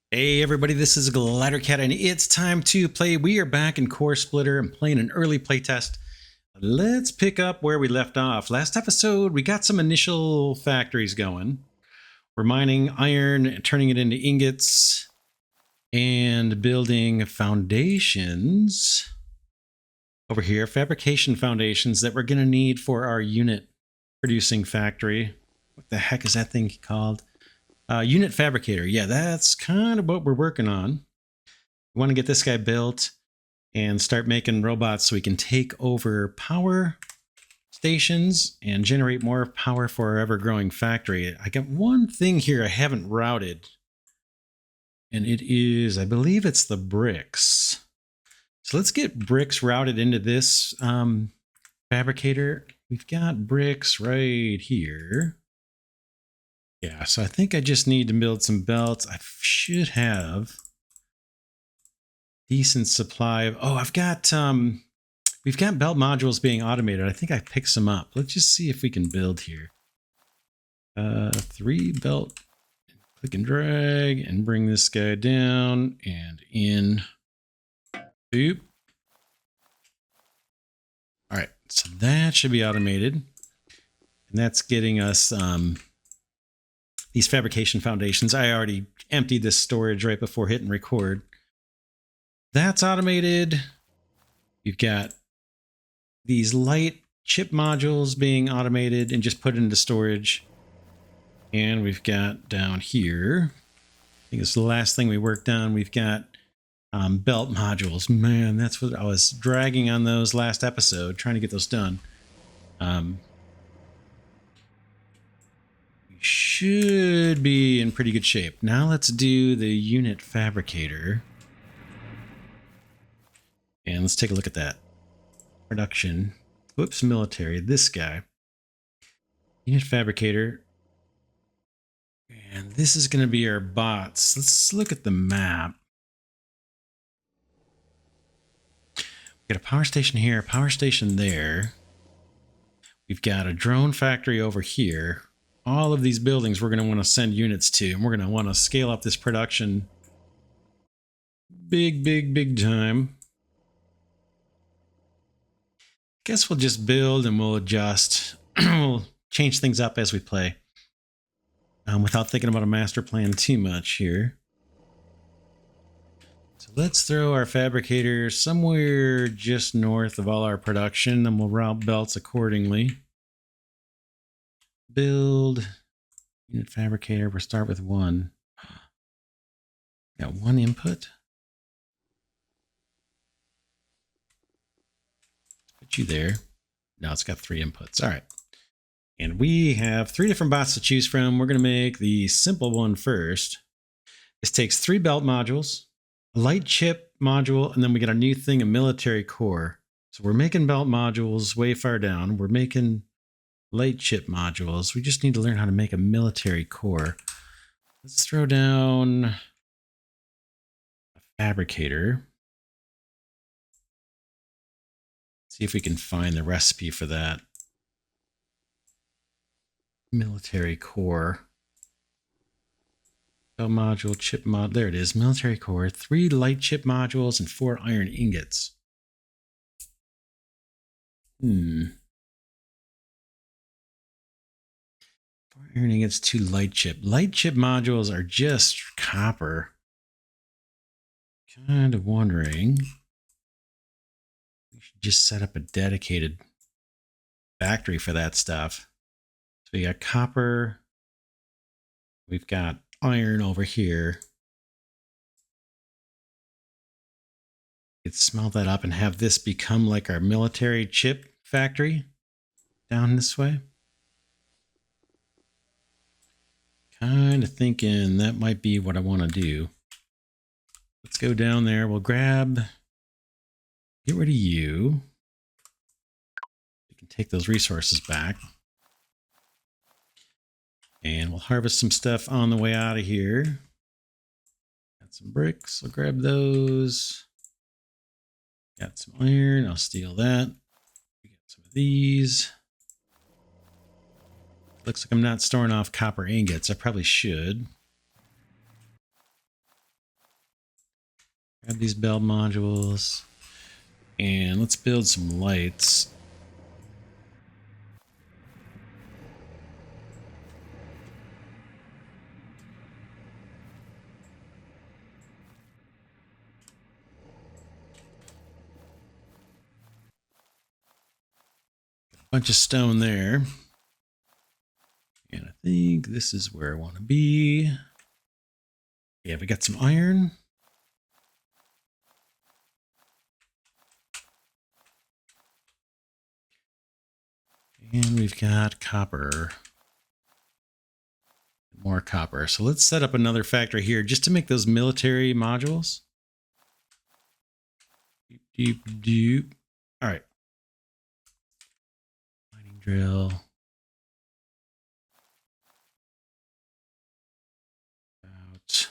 Hey everybody, this is Glidercat and it's time to play. We are back in Core Splitter and playing an early playtest. Let's pick up where we left off. Last episode, we got some initial factories going. We're mining iron, turning it into ingots, and building foundations over here. Fabrication foundations that we're going to need for our unit producing factory. What the heck is that thing called? Unit fabricator. Yeah, that's kind of what we're working on. We want to get this guy built and start making robots so we can take over power stations and generate more power for our ever-growing factory. I got one thing here I haven't routed, and it is, I believe it's the bricks. So let's get bricks routed into this fabricator. We've got bricks right here. Yeah, so I think I just need to build some belts. I should have decent supply of, I've got, we've got belt modules being automated. I think I picked some up. Let's just see if we can build here. 3 belt, click and drag and bring this guy down and in. Boop. All right, so that should be automated. And that's getting us, these fabrication foundations. I already emptied this storage right before hitting record. That's automated. You've got these light chip modules being automated and just put into storage. And we've got down here, I think it's the last thing we worked on, we've got belt modules. Man, that's what I was dragging on those last episode, trying to get those done. We should be in pretty good shape. Now let's do the unit fabricator. And let's take a look at that. Production. Whoops, military. This guy. Unit fabricator. And this is going to be our bots. Let's look at the map. We got a power station here, a power station there. We've got a drone factory over here. All of these buildings we're going to want to send units to, and we're going to want to scale up this production big time. Guess we'll just build and we'll adjust. We'll change things up as we play. Without thinking about a master plan too much here. So let's throw our fabricator somewhere just north of all our production, and we'll route belts accordingly. Build unit fabricator. We'll start with 1. Got 1 input. Put you there. Now it's got 3 inputs. All right. And we have 3 different bots to choose from. We're going to make the simple one first. This takes 3 belt modules, a light chip module, and then we get our new thing, a military core. So we're making belt modules way far down. We're making light chip modules. We just need to learn how to make a military core. Let's throw down a fabricator. See if we can find the recipe for that. Military core. Belt module, chip mod. There it is. Military core. 3 light chip modules and 4 iron ingots. 4 iron ingots, 2 light chip. Light chip modules are just copper. Kind of wondering. We should just set up a dedicated factory for that stuff. So we got copper. We've got iron over here. We could smelt that up and have this become like our military chip factory down this way. Kind of thinking that might be what I want to do. Let's go down there. We'll grab, get rid of you. We can take those resources back. And we'll harvest some stuff on the way out of here. Got some bricks. I'll grab those. Got some iron. I'll steal that. We got some of these. Looks like I'm not storing off copper ingots. I probably should. Grab these bell modules. And let's build some lights. Bunch of stone there. And I think this is where I want to be. Yeah, we got some iron. And we've got copper. More copper. So let's set up another factory here just to make those military modules. Doop, doop, doop. All right. Mining drill. Out.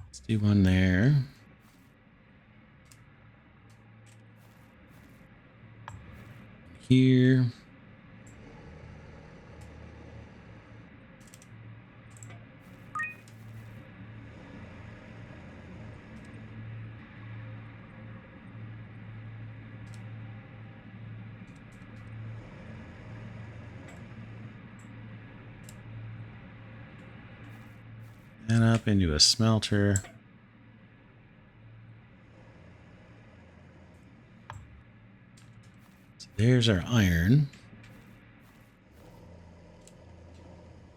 Let's do one there. Here. And up into a smelter. So there's our iron.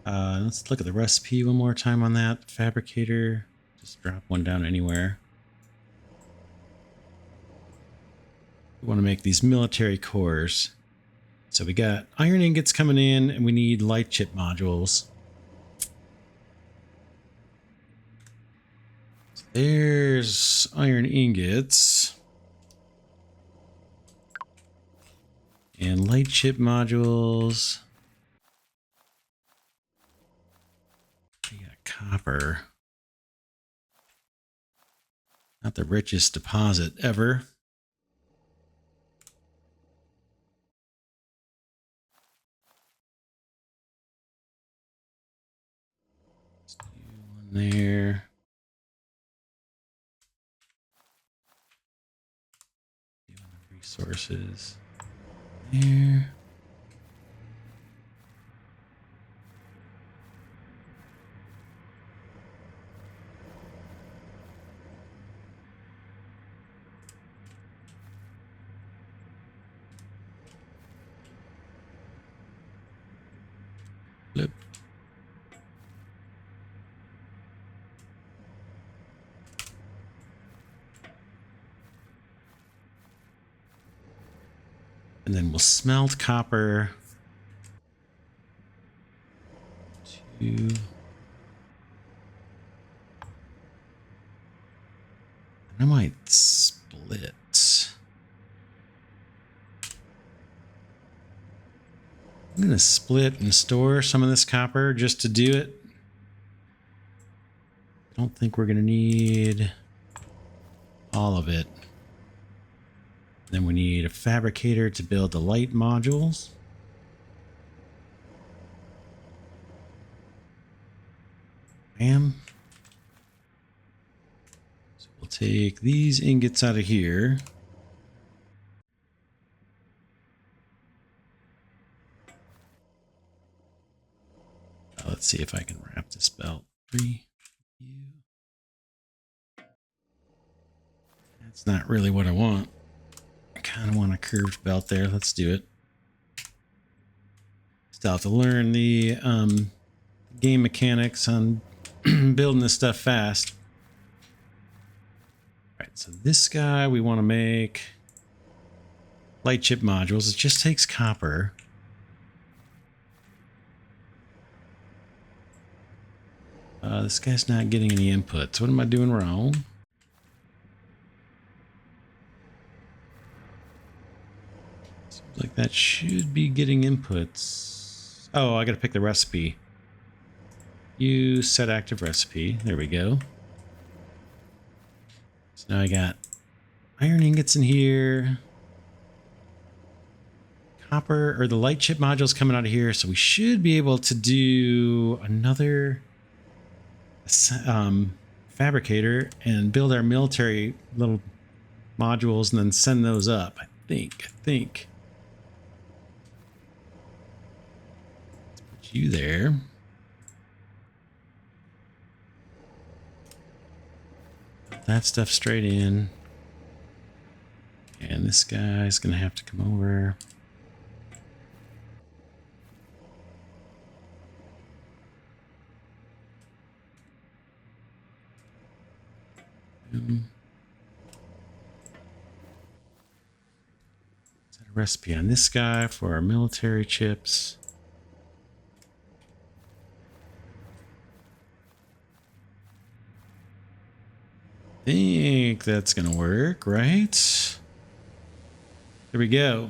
Let's look at the recipe one more time on that. Fabricator. Just drop one down anywhere. We want to make these military cores. So we got iron ingots coming in, and we need light chip modules. So there's iron ingots. And light chip modules. We got copper. Not the richest deposit ever. Let's do one there. Do one of resources there. Flip. And then we'll smelt copper. 2. And I might split. I'm going to split and store some of this copper just to do it. I don't think we're going to need all of it. Then we need a fabricator to build the light modules. Bam. So we'll take these ingots out of here. Let's see if I can wrap this belt. 3. That's not really what I want. I kind of want a curved belt there. Let's do it. Still have to learn the game mechanics on building this stuff fast. All right, so this guy we want to make light chip modules. It just takes copper. This guy's not getting any inputs. What am I doing wrong? Seems like that should be getting inputs. Oh, I gotta pick the recipe. You set active recipe. There we go. So now I got iron ingots in here. copper or the light chip modules coming out of here, so we should be able to do another fabricator and build our military little modules and then send those up. I think. Let's put you there. Put that stuff straight in. And this guy's gonna have to come over. Set a recipe on this guy for our military chips. I think that's gonna work, right? There we go.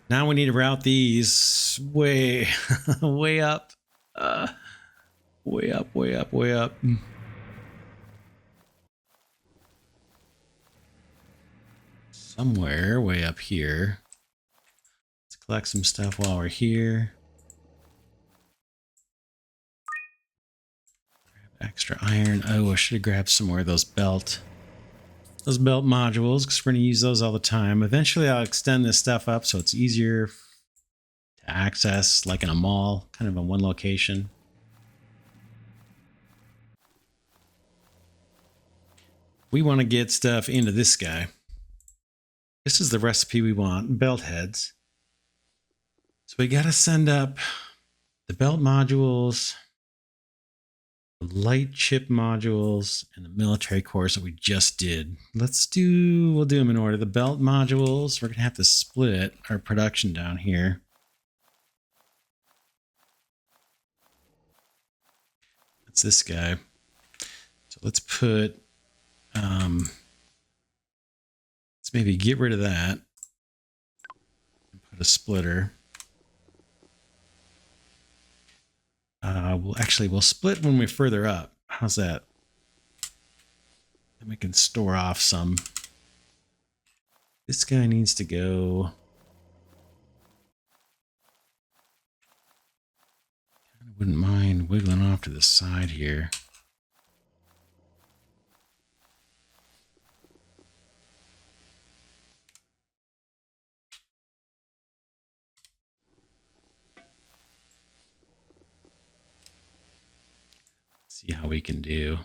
Now we need to route these way, way up. Way up. Somewhere way up here. Let's collect some stuff while we're here. Grab extra iron. Oh, I should have grabbed some more of those belt modules, because we're going to use those all the time. Eventually I'll extend this stuff up so it's easier to access, like in a mall, kind of in one location. We want to get stuff into this guy. This is the recipe we want, belt heads. So we got to send up the belt modules, the light chip modules, and the military cores that we just did. We'll do them in order. The belt modules, we're going to have to split our production down here. That's this guy. So let's put, let's maybe get rid of that and put a splitter. We'll split when we're further up. How's that? Then we can store off some. This guy needs to go. I wouldn't mind wiggling off to the side here. See how we can do.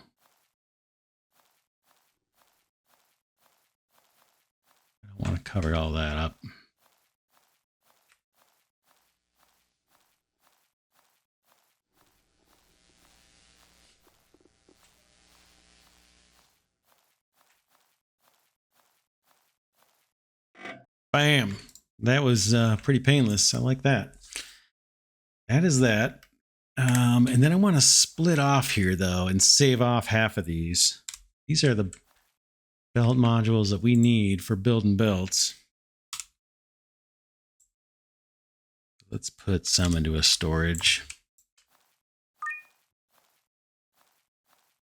I don't want to cover all that up. Bam. That was pretty painless. I like that. That is that. And then I want to split off here, though, and save off half of these. These are the belt modules that we need for building belts. Let's put some into a storage.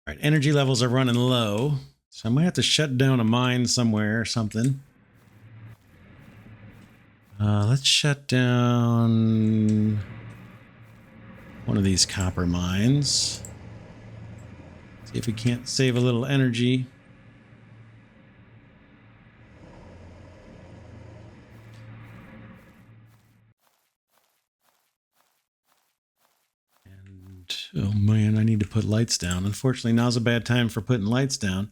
All right, energy levels are running low, so I might have to shut down a mine somewhere or something. Let's shut down one of these copper mines. See if we can't save a little energy. And oh man, I need to put lights down. Unfortunately, now's a bad time for putting lights down.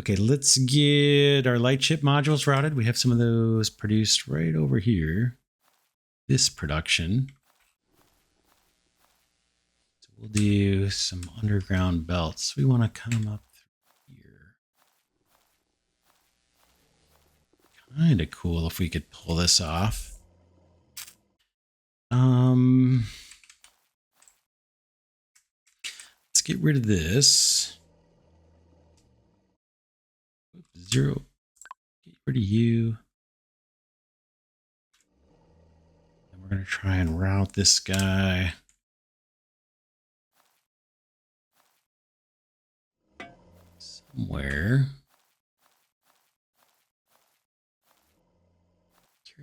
Okay, let's get our light chip modules routed. We have some of those produced right over here. This production. We'll do some underground belts. We want to come up through here. Kind of cool if we could pull this off. Let's get rid of this. Oops, 0. Get rid of you. And we're going to try and route this guy. Somewhere.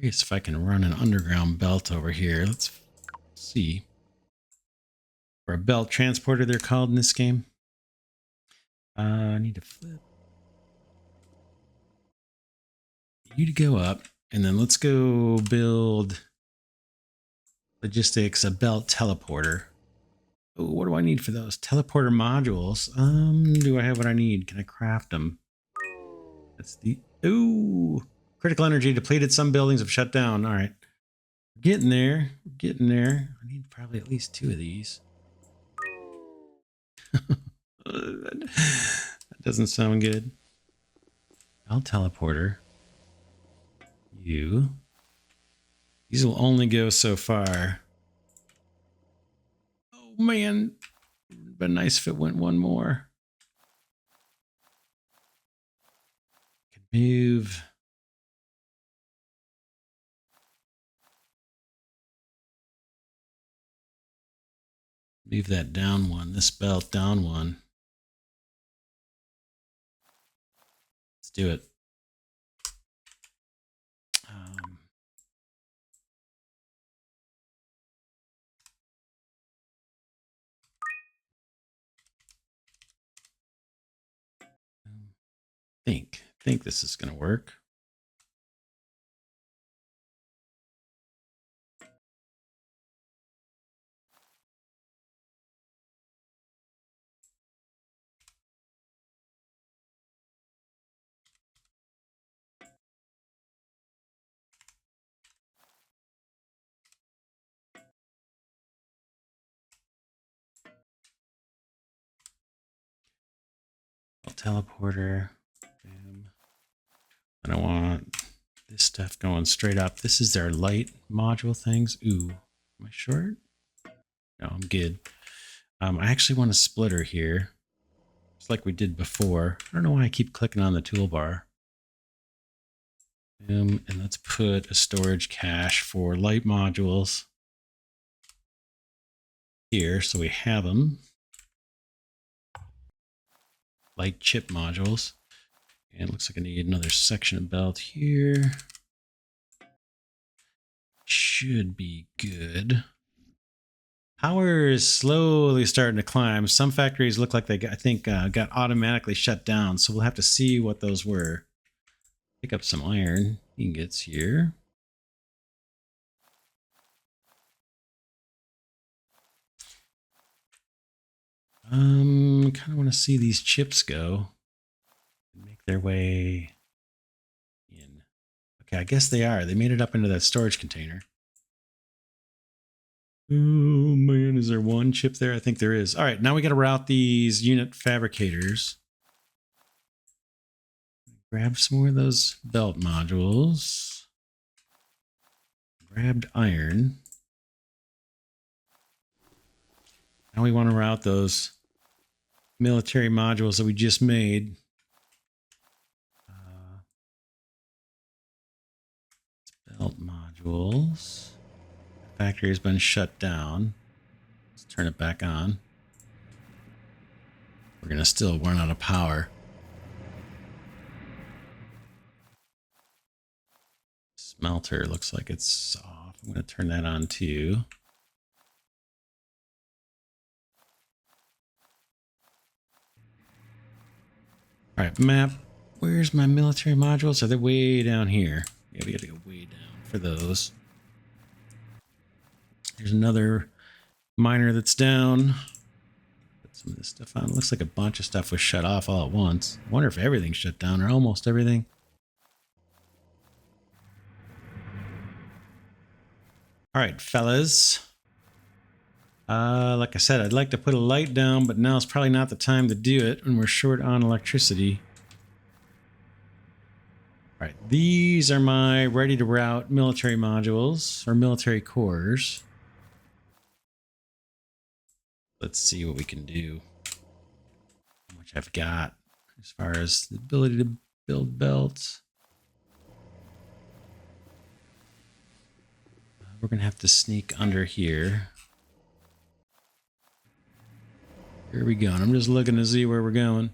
Curious if I can run an underground belt over here. Let's see. Or a belt transporter, they're called in this game. I need to flip you to go up, and then let's go build logistics, a belt teleporter. Oh, what do I need for those teleporter modules? Do I have what I need? Can I craft them? That's the critical energy depleted. Some buildings have shut down. All right, we're getting there. We're getting there. I need probably at least 2 of these. That doesn't sound good. I'll teleporter. You. These will only go so far. Oh man, it'd been nice if it went one more. Could move. Move that down one. This belt down one. Let's do it. Think this is going to work. Teleporter. Bam. And I want this stuff going straight up. This is their light module things. Ooh, am I short? No, I'm good. I actually want a splitter here. Just like we did before. I don't know why I keep clicking on the toolbar. And let's put a storage cache for light modules here, so we have them. Light chip modules. And it looks like I need another section of belt here. Should be good. Power is slowly starting to climb. Some factories look like they got, I think, got automatically shut down. So we'll have to see what those were. Pick up some iron ingots here. Kind of want to see these chips go. Make their way in. Okay, I guess they are. They made it up into that storage container. Oh man, is there one chip there? I think there is. All right, now we got to route these unit fabricators. Grab some more of those belt modules. Grabbed iron. Now we want to route those military modules that we just made. Belt modules. The factory has been shut down. Let's turn it back on. We're going to still run out of power. Smelter looks like it's off. I'm going to turn that on too. All right, map. Where's my military modules? Are they way down here? Yeah, we got to go way down for those. There's another miner that's down. Put some of this stuff on. It looks like a bunch of stuff was shut off all at once. I wonder if everything's shut down or almost everything. All right, fellas. Like I said, I'd like to put a light down, but now it's probably not the time to do it when we're short on electricity. All right, these are my ready to route military modules or military cores. Let's see what we can do. How much I've got as far as the ability to build belts. We're going to have to sneak under here. Where are we going? I'm just looking to see where we're going.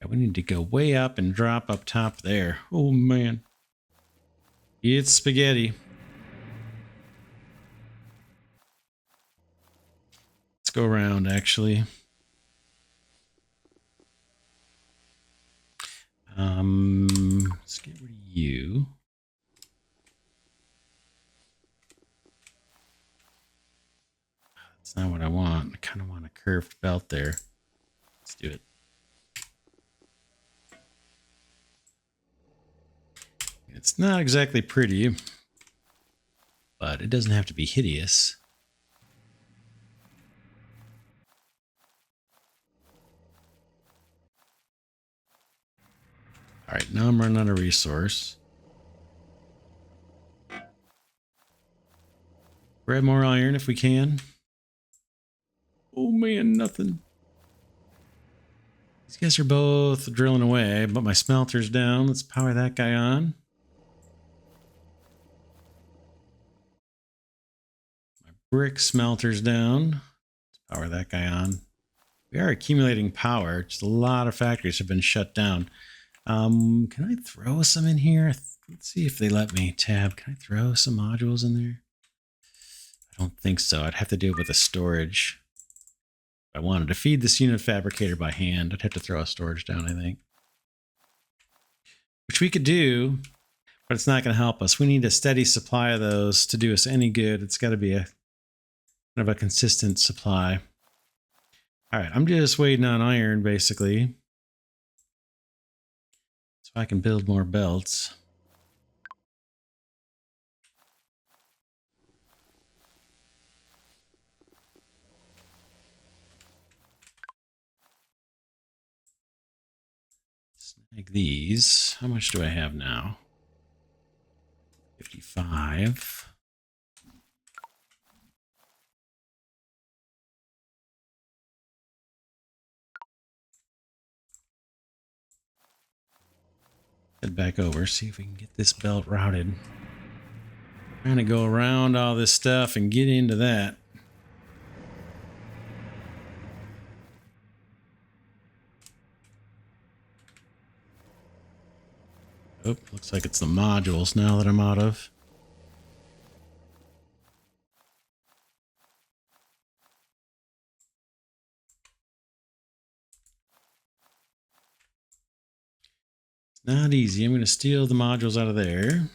Yeah, we need to go way up and drop up top there. Oh, man. It's spaghetti. Let's go around, actually. Let's get rid of you. That's not what I want. I kind of want a curved belt there. Let's do it. It's not exactly pretty, but it doesn't have to be hideous. All right, now I'm running out of resource. Grab more iron if we can. Oh man, nothing. These guys are both drilling away, but my smelter's down. Let's power that guy on. My brick smelter's down. Let's power that guy on. We are accumulating power. Just a lot of factories have been shut down. Can I throw some in here? Let's see if they let me. Tab, can I throw some modules in there? I don't think so. I'd have to do it with a storage. If I wanted to feed this unit fabricator by hand, I'd have to throw a storage down, I think. Which we could do, but it's not going to help us. We need a steady supply of those to do us any good. It's got to be a kind of a consistent supply. All right, I'm just waiting on iron, basically. So I can build more belts. Snag these. How much do I have now? 55. Head back over, see if we can get this belt routed. Trying to go around all this stuff and get into that. Oh, looks like it's the modules now that I'm out of. It's not easy. I'm going to steal the modules out of there.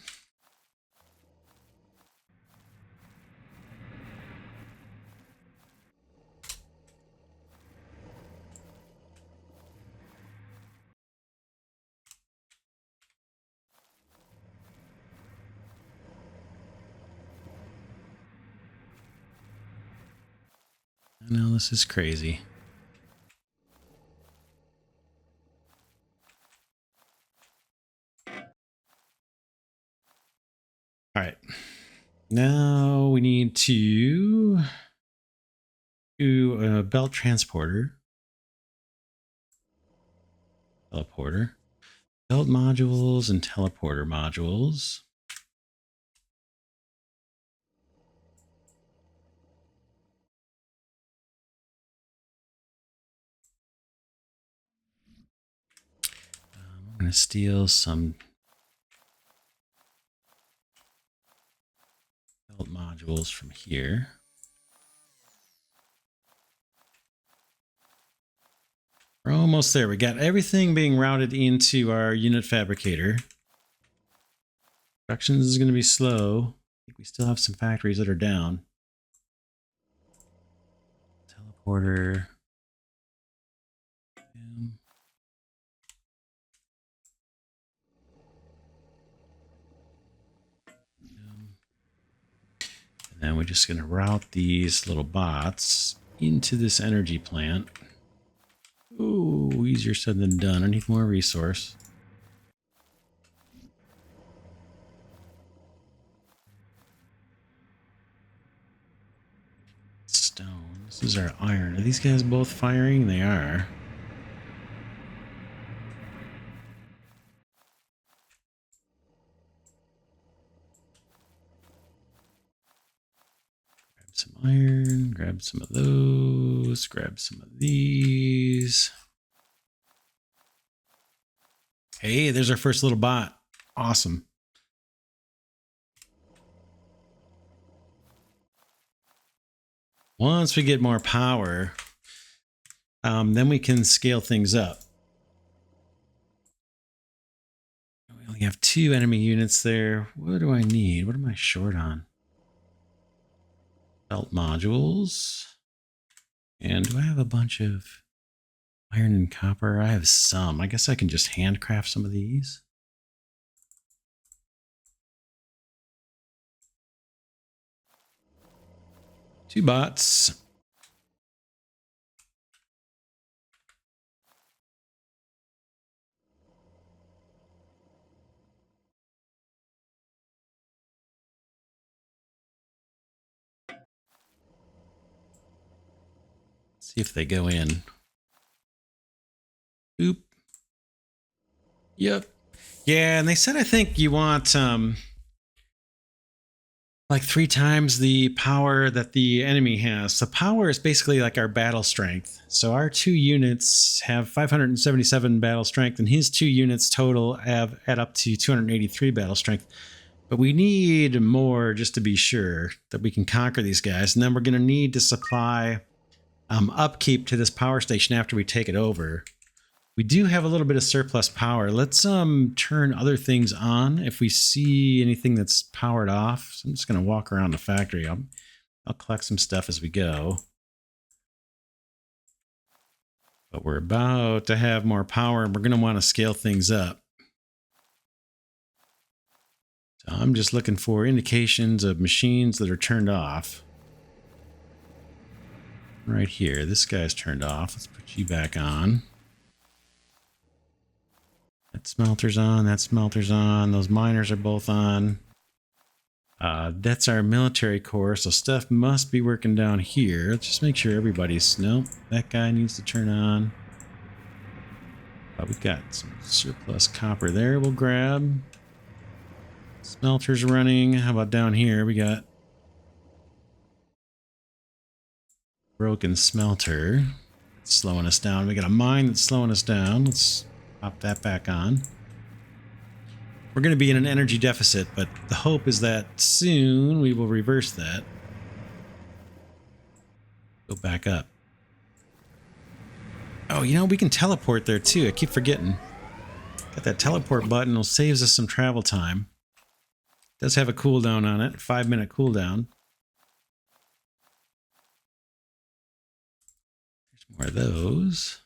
I know this is crazy. All right. Now we need to do a belt transporter. Teleporter. Belt modules and teleporter modules. I'm going to steal some belt modules from here. We're almost there. We got everything being routed into our unit fabricator. Production is going to be slow. I think we still have some factories that are down. Teleporter. And then we're just going to route these little bots into this energy plant. Ooh, easier said than done. I need more resource. Stone. This is our iron. Are these guys both firing? They are. Grab some iron. Grab some of those. Grab some of these. Hey, there's our first little bot. Awesome. Once we get more power, then we can scale things up. We only have 2 enemy units there. What do I need? What am I short on? Belt modules. And do I have a bunch of iron and copper? I have some. I guess I can just handcraft some of these. Two bots. See if they go in. Oop. Yep. Yeah, and they said I think you want like 3 times the power that the enemy has. So power is basically like our battle strength. So our 2 units have 577 battle strength, and his 2 units total add up to 283 battle strength. But we need more just to be sure that we can conquer these guys. And then we're going to need to supply upkeep to this power station after we take it over. We do have a little bit of surplus power. Let's turn other things on if we see anything that's powered off. So I'm just going to walk around the factory. I'll collect some stuff as we go. But we're about to have more power, and we're going to want to scale things up. So I'm just looking for indications of machines that are turned off. Right here, this guy's turned off. Let's put you back on. That smelter's on, that smelter's on, those miners are both on. That's our military core, so stuff must be working down here. Let's just make sure everybody's... Nope, that guy needs to turn on. We've got some surplus copper there we'll grab. Smelter's running. How about down here? We got broken smelter. It's slowing us down. We got a mine that's slowing us down. Let's pop that back on. We're going to be in an energy deficit, but the hope is that soon we will reverse that. Go back up. Oh, you know, we can teleport there too. I keep forgetting. Got that teleport button. It'll saves us some travel time. It does have a cooldown on it, 5-minute cooldown. There's more of those.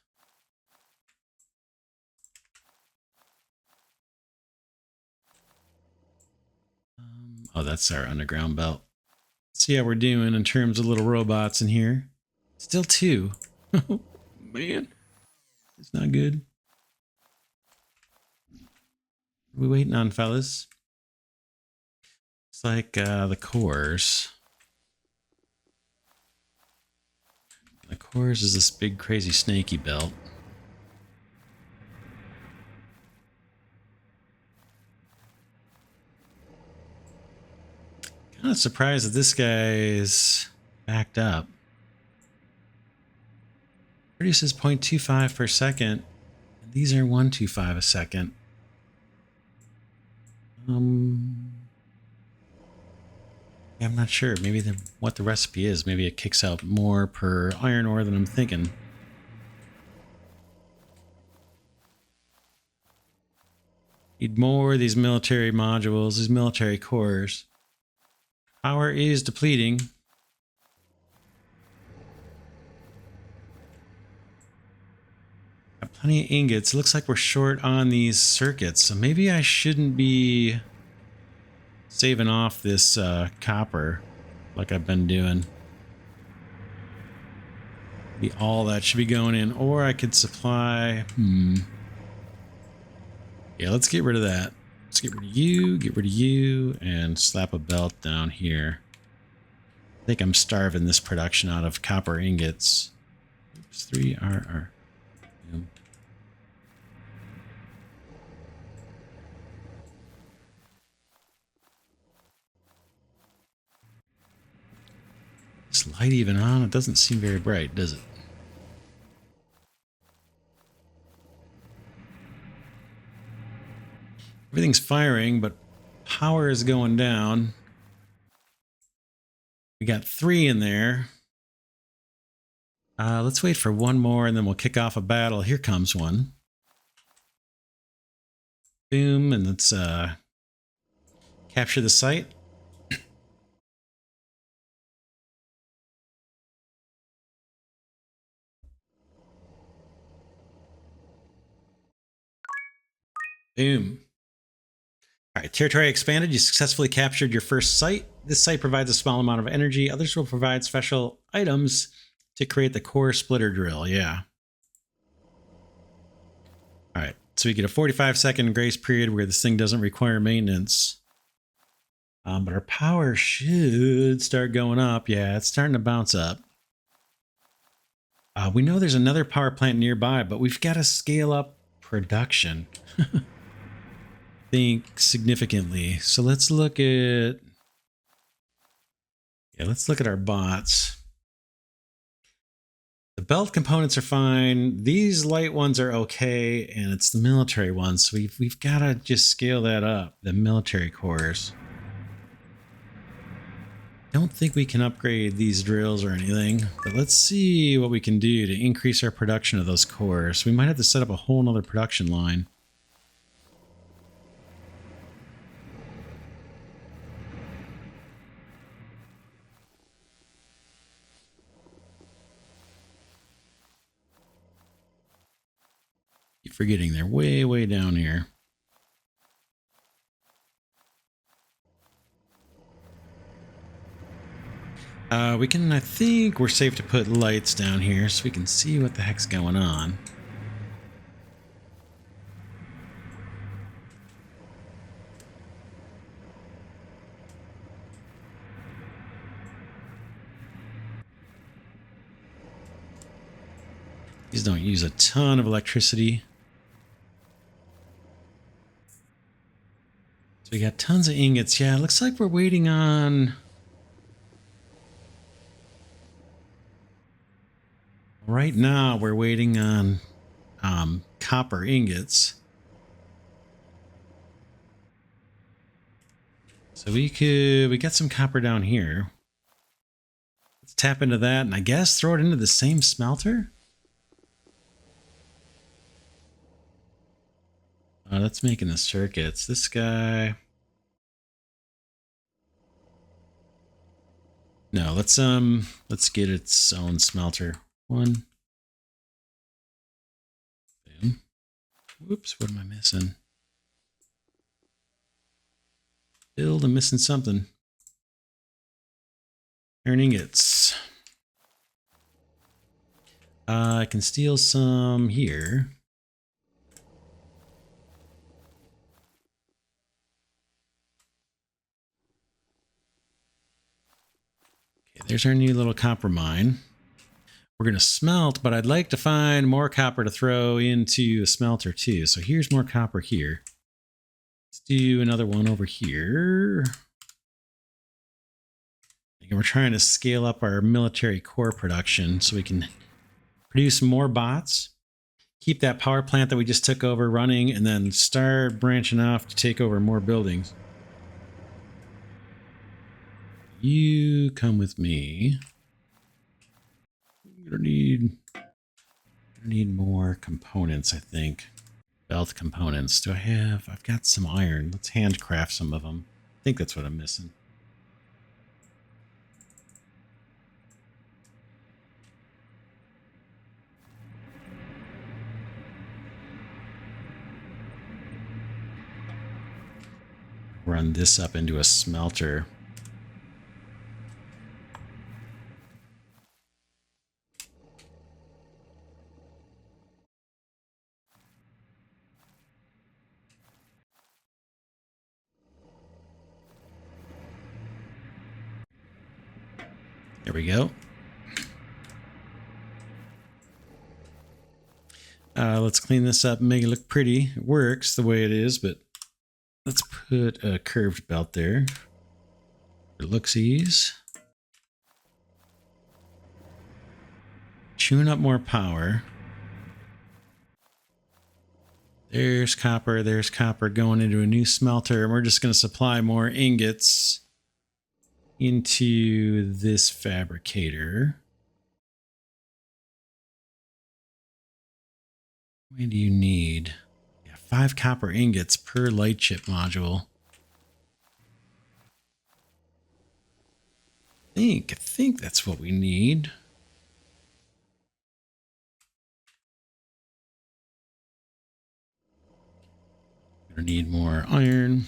Oh, that's our underground belt. Let's see how we're doing in terms of little robots in here. Still 2. Oh, man. It's not good. What are we waiting on, fellas? It's like the cores. The cores is this big, crazy, snaky belt. Kind of surprised that this guy is backed up. Produces 0.25 per second. And these are 125 a second. Yeah, I'm not sure. Maybe what the recipe is. Maybe it kicks out more per iron ore than I'm thinking. Need more of these military modules, these military cores. Power is depleting. Got plenty of ingots. It looks like we're short on these circuits, so maybe I shouldn't be saving off this copper like I've been doing. Maybe all that should be going in, or I could supply... Yeah, let's get rid of that. Let's get rid of you, and slap a belt down here. I think I'm starving this production out of copper ingots. Oops, 3RR. Is light even on? It doesn't seem very bright, does it? Everything's firing, but power is going down. We got 3 in there. Let's wait for one more and then we'll kick off a battle. Here comes one. Boom, and let's capture the site. Boom. All right, territory expanded. You successfully captured your first site. This site provides a small amount of energy. Others will provide special items to create the core splitter drill. Yeah. All right, so we get a 45-second grace period where this thing doesn't require maintenance. But our power should start going up. Yeah, it's starting to bounce up. We know there's another power plant nearby, but we've got to scale up production. Think significantly. So let's look at our bots. The belt components are fine. These light ones are okay, and it's the military ones. So we've got to just scale that up. The military cores. Don't think we can upgrade these drills or anything, but let's see what we can do to increase our production of those cores. We might have to set up a whole nother production line. Keep forgetting they're way, way down here. I think we're safe to put lights down here so we can see what the heck's going on. These don't use a ton of electricity. So we got tons of ingots. Yeah, it looks like we're waiting on... Right now, we're waiting on copper ingots. So we got some copper down here. Let's tap into that and I guess throw it into the same smelter. Oh, that's making the circuits. This guy. No, let's get its own smelter. One. Boom. Whoops, what am I missing? Build, I'm missing something. Iron ingots. I can steal some here. Okay, there's our new little copper mine. We're going to smelt, but I'd like to find more copper to throw into a smelter too. So here's more copper here. Let's do another one over here. And we're trying to scale up our military core production so we can produce more bots, keep that power plant that we just took over running, and then start branching off to take over more buildings. You come with me. We're gonna need more components, I think. Belt components. Do I have... I've got some iron. Let's handcraft some of them. I think that's what I'm missing. Run this up into a smelter. There we go. Let's clean this up and make it look pretty. It works the way it is, but let's put a curved belt there. For looksies. Tune up more power. There's copper going into a new smelter. And we're just going to supply more ingots into this fabricator. many do you need? Yeah, 5 copper ingots per light chip module. I think that's what we need. Gonna need more iron.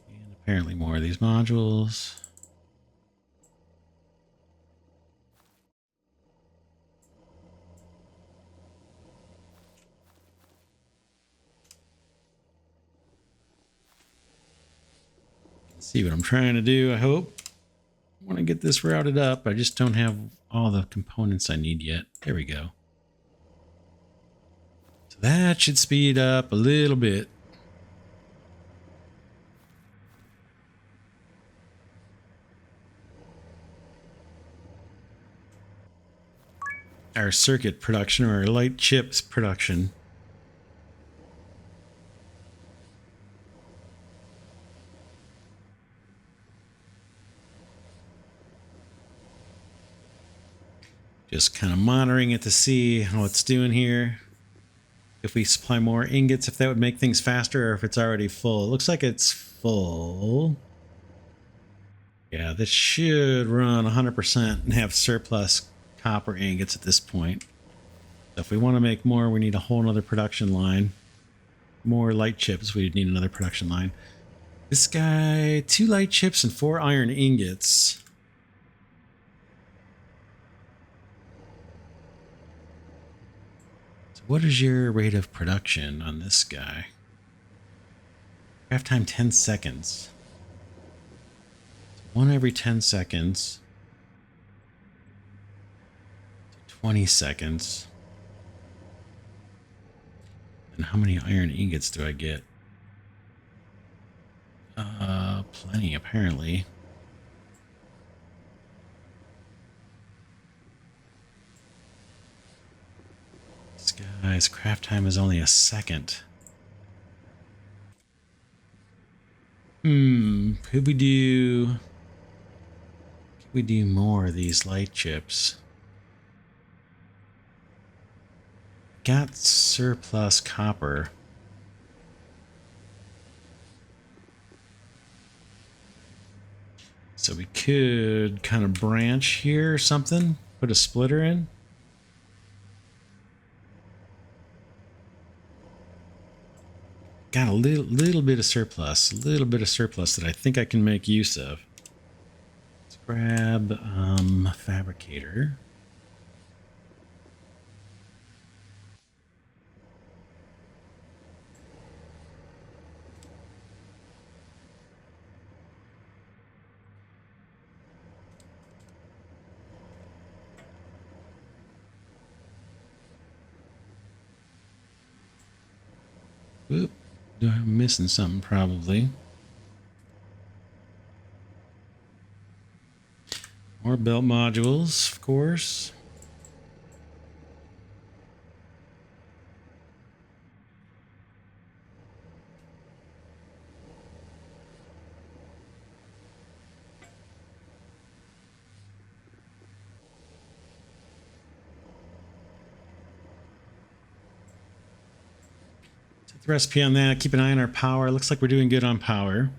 And apparently more of these modules. See what I'm trying to do, I hope. I want to get this routed up. I just don't have all the components I need yet. There we go. So that should speed up a little bit. Our circuit production, or our light chips production. Just kind of monitoring it to see how it's doing here. If we supply more ingots, if that would make things faster, or if it's already full. It looks like it's full. Yeah, this should run 100% and have surplus copper ingots at this point. So if we want to make more, we need a whole nother production line. More light chips, we need another production line. This guy, 2 light chips and 4 iron ingots. So what is your rate of production on this guy? Craft time 10 seconds. 1 every 10 seconds. 20 seconds. And how many iron ingots do I get? Plenty, apparently. This guy's craft time is only a second. Could we do more of these light chips? Got surplus copper. So we could kind of branch here or something, put a splitter in. Got a little bit of surplus, that I think I can make use of. Let's grab fabricator. Oop, I'm missing something probably. More belt modules, of course. Recipe on that. Keep an eye on our power. Looks like we're doing good on power.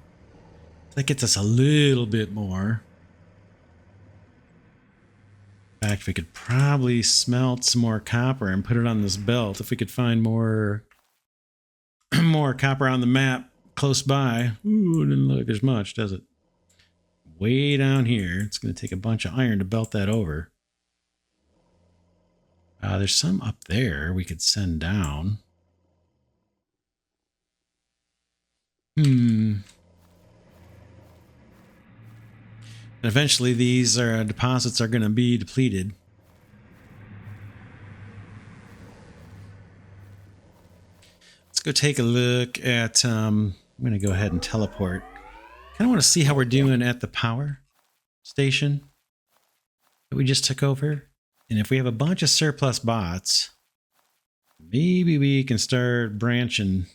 That gets us a little bit more. In fact, we could probably smelt some more copper and put it on this belt. If we could find more more copper on the map close by. Ooh, it doesn't look like there's much, does it? Way down here. It's going to take a bunch of iron to belt that over. There's some up there we could send down. Eventually, these deposits are going to be depleted. Let's go take a look at... I'm going to go ahead and teleport. Kind of want to see how we're doing at the power station that we just took over. And if we have a bunch of surplus bots, Maybe we can start branching.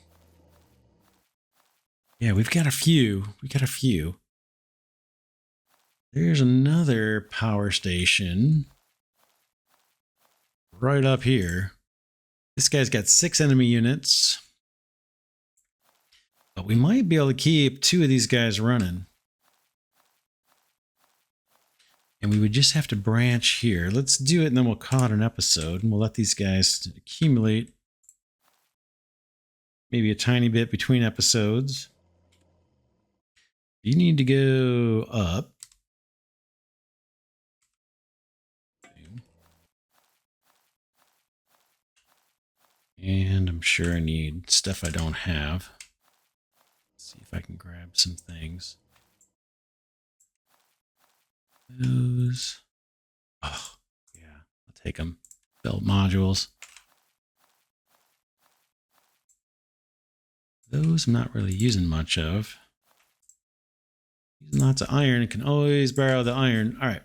Yeah, we've got a few. We got a few. There's another power station right up here. This guy's got 6 enemy units. But we might be able to keep 2 of these guys running. And we would just have to branch here. Let's do it and then we'll call it an episode. And we'll let these guys accumulate maybe a tiny bit between episodes. You need to go up. And I'm sure I need stuff I don't have. Let's see if I can grab some things. Those. Oh, yeah, I'll take them. Belt modules. Those I'm not really using much of. Using lots of iron. I can always borrow the iron. All right.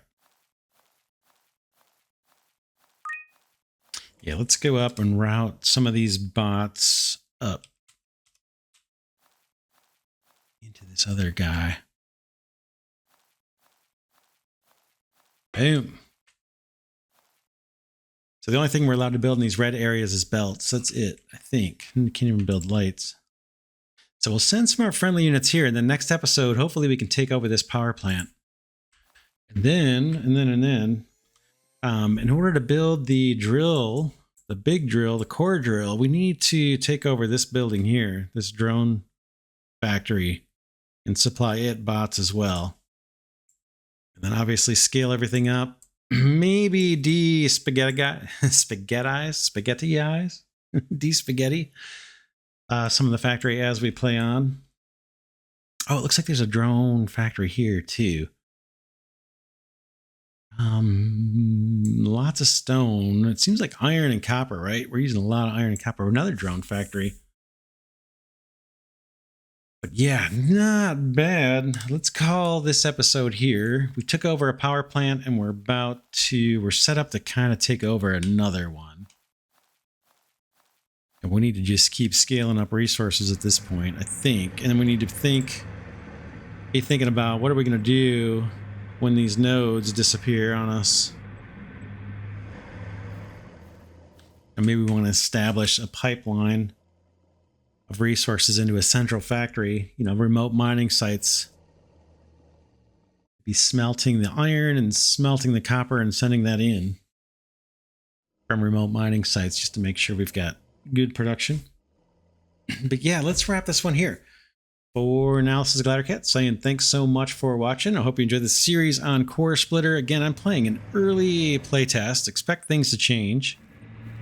Yeah, let's go up and route some of these bots up into this other guy. Boom. So the only thing we're allowed to build in these red areas is belts. That's it, I think. We can't even build lights. So we'll send some of our friendly units here. In the next episode, hopefully we can take over this power plant. And then, in order to build the drill, the big drill, the core drill, we need to take over this building here, this drone factory, and supply it bots as well. And then obviously scale everything up. Maybe de-spaghetti-ize some of the factory as we play on. Oh, it looks like there's a drone factory here too. Lots of stone. It seems like iron and copper, right? We're using a lot of iron and copper. Another drone factory. But yeah, not bad. Let's call this episode here. We took over a power plant and we're set up to kind of take over another one. And we need to just keep scaling up resources at this point, I think. And then we need to be thinking about what are we going to do when these nodes disappear on us. And maybe we want to establish a pipeline of resources into a central factory, remote mining sites. Be smelting the iron and smelting the copper and sending that in from remote mining sites just to make sure we've got good production. But yeah, let's wrap this one here. For now, this is Glidercat saying thanks so much for watching. I hope you enjoyed this series on Core Splitter. Again, I'm playing an early playtest. Expect things to change.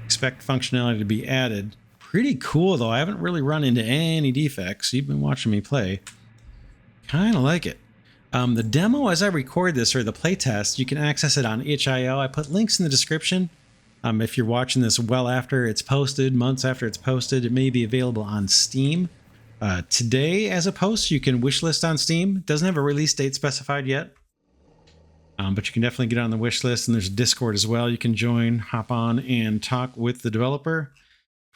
Expect functionality to be added. Pretty cool, though. I haven't really run into any defects. You've been watching me play. Kind of like it. The demo as I record this, or the playtest, you can access it on itch.io. I put links in the description. If you're watching this well after it's posted, months after it's posted, it may be available on Steam. Today, as a post, you can wishlist on Steam. It doesn't have a release date specified yet. But you can definitely get on the wish list, and there's a Discord as well. You can join, hop on, and talk with the developer.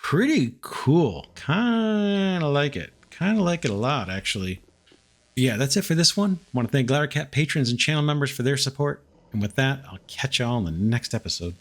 Pretty cool. Kind of like it. Kind of like it a lot, actually. Yeah, that's it for this one. I want to thank Glidercat patrons and channel members for their support. And with that, I'll catch y'all in the next episode.